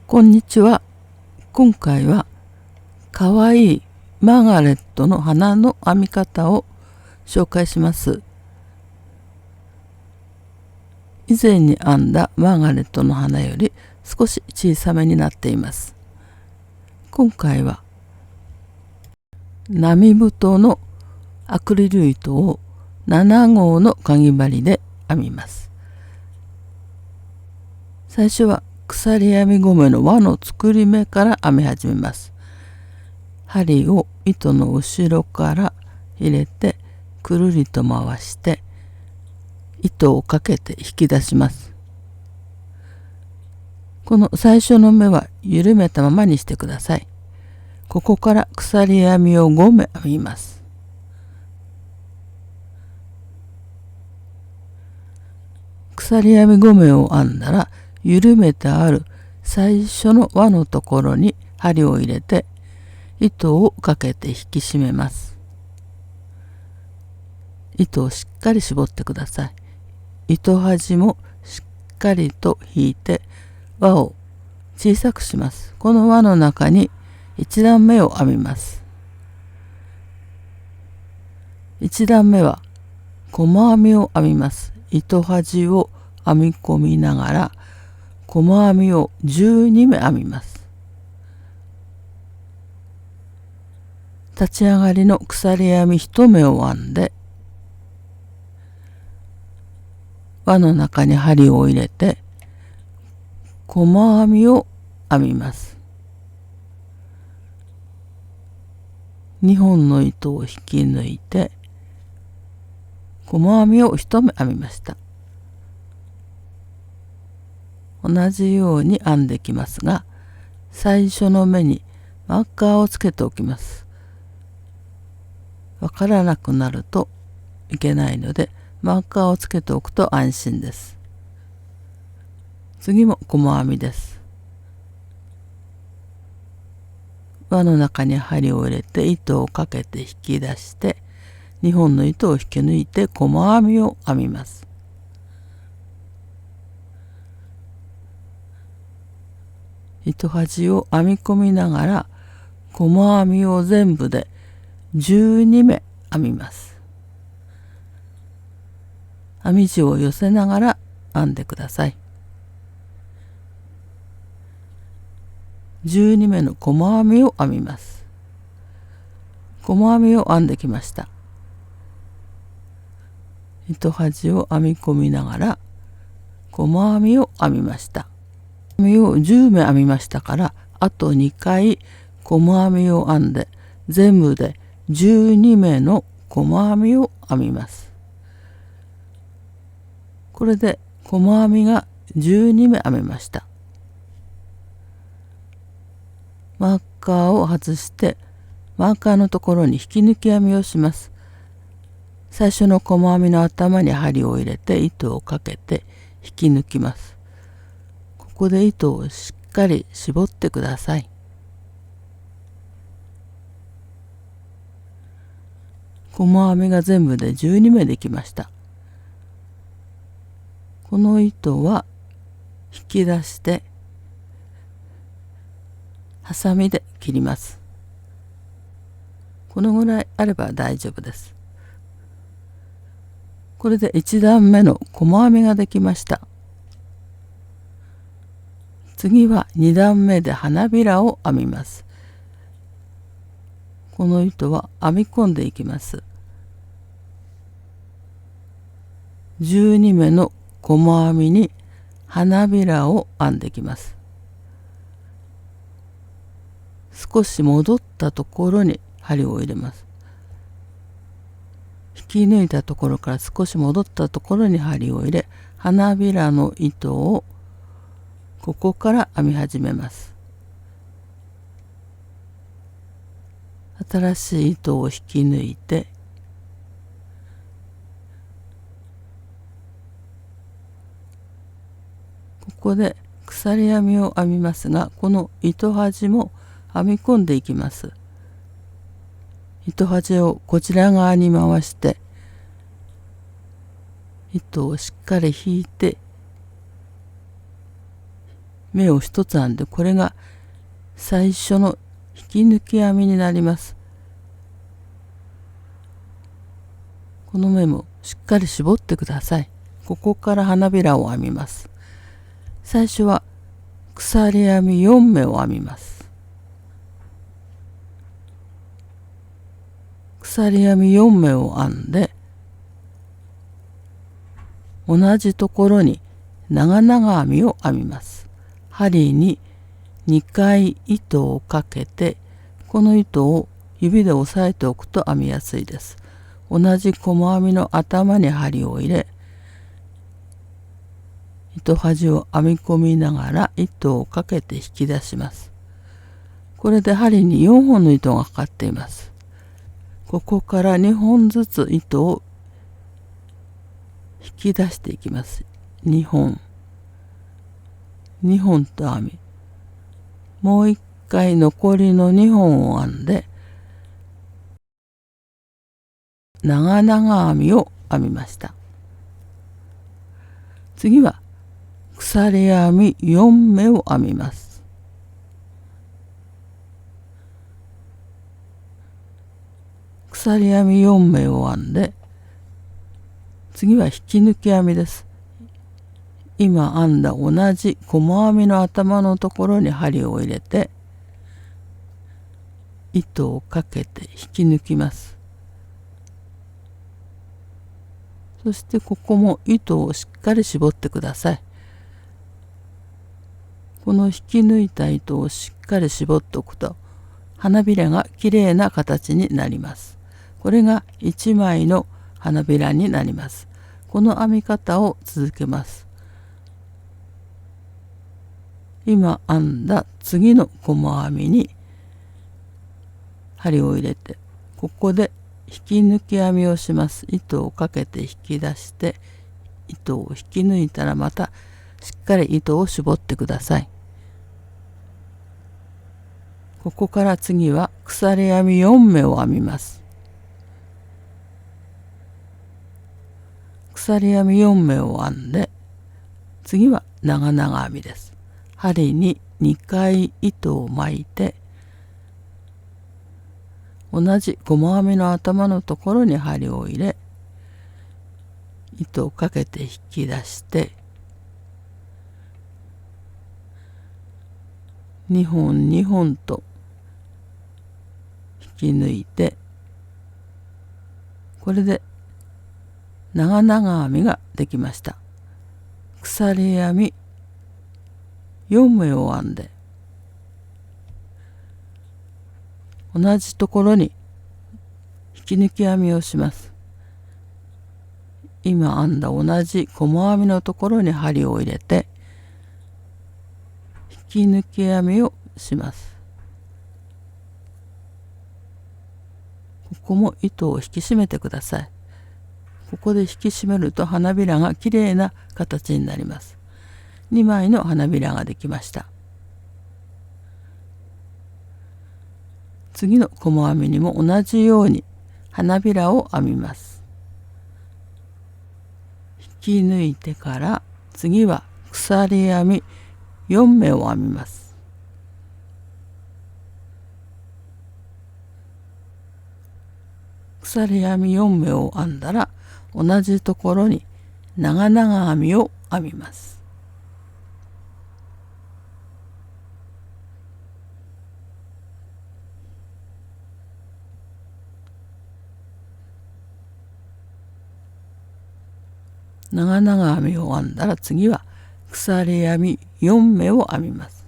こんにちは。今回はかわいいマーガレットの花の編み方を紹介します。以前に編んだマーガレットの花より少し小さめになっています。今回は並太のアクリル糸を7号のかぎ針で編みます。最初は鎖編み5目の輪の作り目から編み始めます。針を糸の後ろから入れてくるりと回して糸をかけて引き出します。この最初の目は緩めたままにしてください。ここから鎖編みを5目編みます。鎖編み5目を編んだら緩めてある最初の輪のところに針を入れて糸をかけて引き締めます。糸をしっかり絞ってください。糸端もしっかりと引いて輪を小さくします。この輪の中に1段目を編みます。1段目は細編みを編みます。糸端を編み込みながら細編みを12目編みます。立ち上がりの鎖編み1目を編んで輪の中に針を入れて細編みを編みます。2本の糸を引き抜いて細編みを1目編みました。同じように編んできますが、最初の目にマーカーをつけておきます。わからなくなるといけないので、マーカーをつけておくと安心です。次も細編みです。輪の中に針を入れて糸をかけて引き出して2本の糸を引き抜いて細編みを編みます。糸端を編み込みながら細編みを全部で12目編みます。編み地を寄せながら編んでください。12目の細編みを編みます。細編みを編んできました。糸端を編み込みながら細編みを編みました。編みを10目編みましたから、あと2回細編みを編んで全部で12目の細編みを編みます。これで細編みが12目編めました。マーカーを外してマーカーのところに引き抜き編みをします。最初の細編みの頭に針を入れて糸をかけて引き抜きます。ここで糸をしっかり絞ってください。細編みが全部で12目できました。この糸は引き出してハサミで切ります。このぐらいあれば大丈夫です。これで1段目の細編みができました。次は2段目で花びらを編みます。この糸は編み込んでいきます。12目の細編みに花びらを編んできます。少し戻ったところに針を入れます。引き抜いたところから少し戻ったところに針を入れ、花びらの糸をここから編み始めます。新しい糸を引き抜いてここで鎖編みを編みますが、この糸端も編み込んでいきます。糸端をこちら側に回して糸をしっかり引いて目を一つ編んで、これが最初の引き抜き編みになります。この目もしっかり絞ってください。ここから花びらを編みます。最初は鎖編み4目を編みます。鎖編み4目を編んで、同じところに長々編みを編みます。針に2回糸をかけて、この糸を指で押さえておくと編みやすいです。同じ細編みの頭に針を入れ、糸端を編み込みながら糸をかけて引き出します。これで針に4本の糸がかかっています。ここから2本ずつ糸を引き出していきます。2本、2本と編み、もう1回残りの2本を編んで、長々編みを編みました。次は鎖編み4目を編みます。鎖編み4目を編んで、次は引き抜き編みです。今編んだ同じ細編みの頭のところに針を入れて、糸をかけて引き抜きます。そしてここも糸をしっかり絞ってください。この引き抜いた糸をしっかり絞っておくと、花びらがきれいな形になります。これが1枚の花びらになります。この編み方を続けます。今編んだ次の細編みに針を入れて、ここで引き抜き編みをします。糸をかけて引き出して、糸を引き抜いたらまたしっかり糸を絞ってください。ここから次は鎖編み4目を編みます。鎖編み4目を編んで、次は長々編みです。針に2回糸を巻いて、同じ細編みの頭のところに針を入れ、糸をかけて引き出して、2本2本と引き抜いて、これで長々編みができました。鎖編み4目を編んで、同じところに引き抜き編みをします。今編んだ同じ細編みのところに針を入れて引き抜き編みをします。ここも糸を引き締めてください。ここで引き締めると花びらがきれいな形になります。2枚の花びらができました。次の細編みにも同じように花びらを編みます。引き抜いてから次は鎖編み4目を編みます。鎖編み4目を編んだら同じところに長々編みを編みます。長々編みを編んだら次は鎖編み4目を編みます。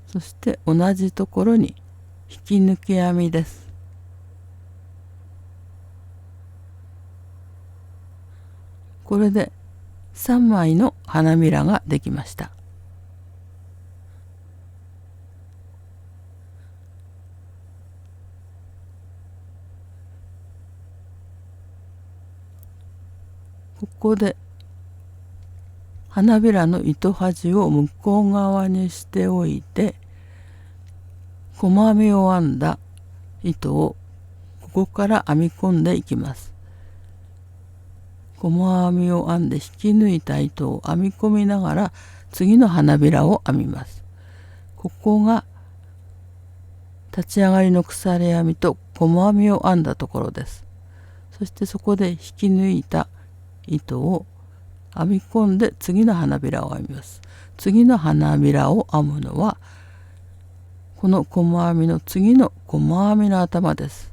そして同じところに引き抜き編みです。これで3枚の花びらができました。ここで花びらの糸端を向こう側にしておいて、細編みを編んだ糸をここから編み込んでいきます。細編みを編んで引き抜いた糸を編み込みながら次の花びらを編みます。ここが立ち上がりの鎖編みと細編みを編んだところです。そしてそこで引き抜いた糸を編み込んで次の花びらを編みます。次の花びらを編むのはこの細編みの次の細編みの頭です。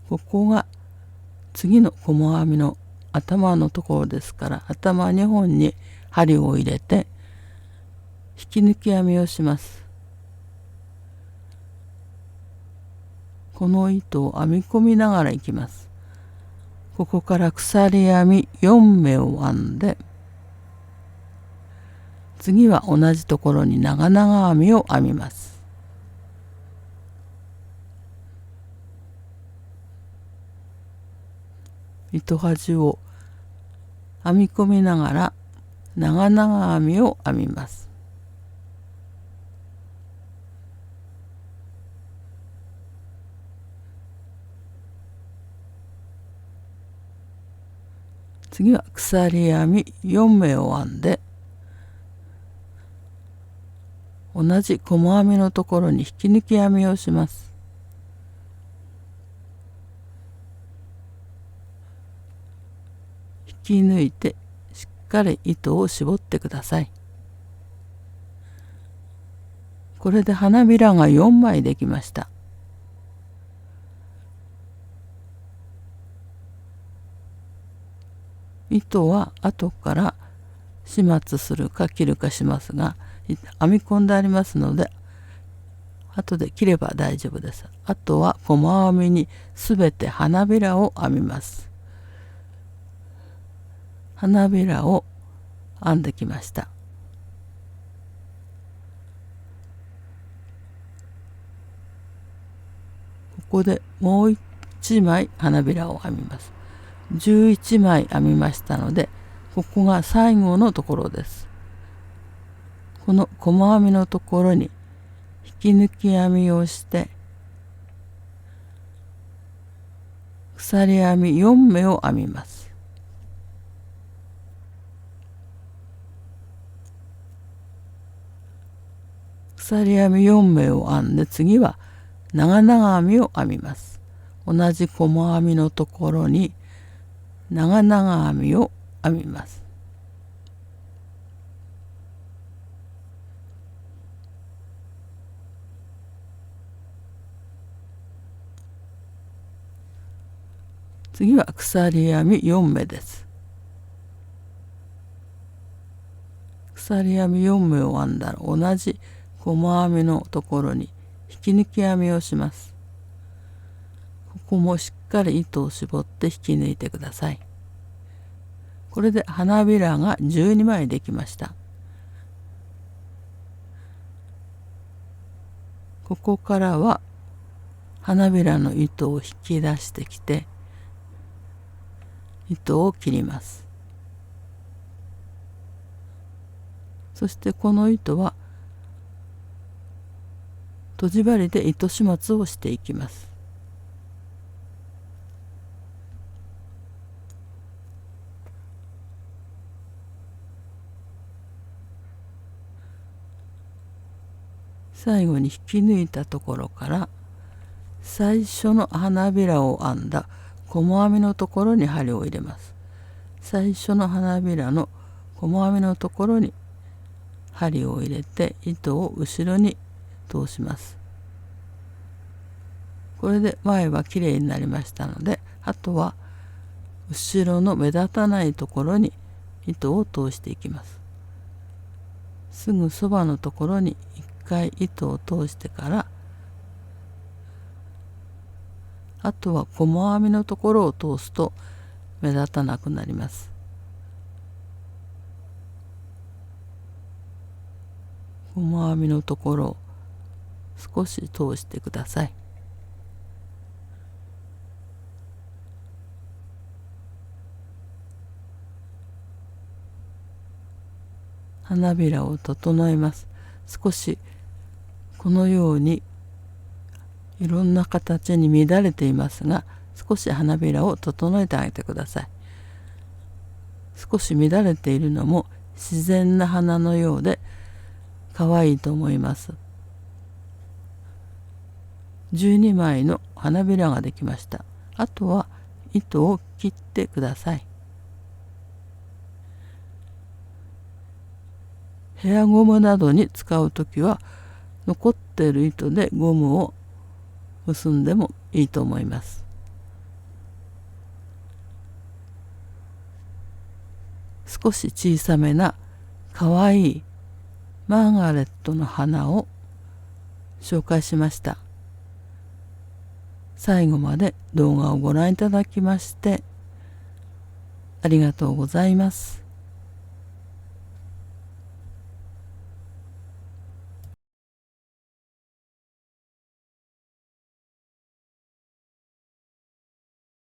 ここが次の細編みの頭のところですから、頭2本に針を入れて引き抜き編みをします。この糸を編み込みながらいきます。ここから鎖編み4目を編んで、次は同じところに長々編みを編みます。糸端を編み込みながら長々編みを編みます。次は鎖編み4目を編んで、同じ細編みのところに引き抜き編みをします。引き抜いてしっかり糸を絞ってください。これで花びらが4枚できました。糸は後から始末するか切るかしますが、編み込んでありますので後で切れば大丈夫です。あとは細編みにすべて花びらを編みます。花びらを編んできました。ここでもう1枚花びらを編みます。11枚編みましたので、ここが最後のところです。この細編みのところに引き抜き編みをして鎖編み4目を編みます。鎖編み4目を編んで、次は長々編みを編みます。同じ細編みのところに長々編みを編みます。次は鎖編み4目です。鎖編み4目を編んだら同じ細編みのところに引き抜き編みをします。ここもしっかり糸を絞って引き抜いてください。これで花びらが12枚できました。ここからは花びらの糸を引き出してきて糸を切ります。そしてこの糸はとじ針で糸始末をしていきます。最後に引き抜いたところから最初の花びらを編んだ細編みのところに針を入れます。最初の花びらの細編みのところに針を入れて糸を後ろに通します。これで前はきれいになりましたので、あとは後ろの目立たないところに糸を通していきます。すぐそばのところに1回糸を通してから、あとは細編みのところを通すと目立たなくなります。細編みのところを少し通してください。花びらを整えます。少しこのようにいろんな形に乱れていますが、少し花びらを整えてあげてください。少し乱れているのも自然な花のようで可愛いと思います。12枚の花びらができました。あとは糸を切ってください。ヘアゴムなどに使うときは残っている糸でゴムを結んでもいいと思います。少し小さめなかわいいマーガレットの花を紹介しました。最後まで動画をご覧いただきましてありがとうございます。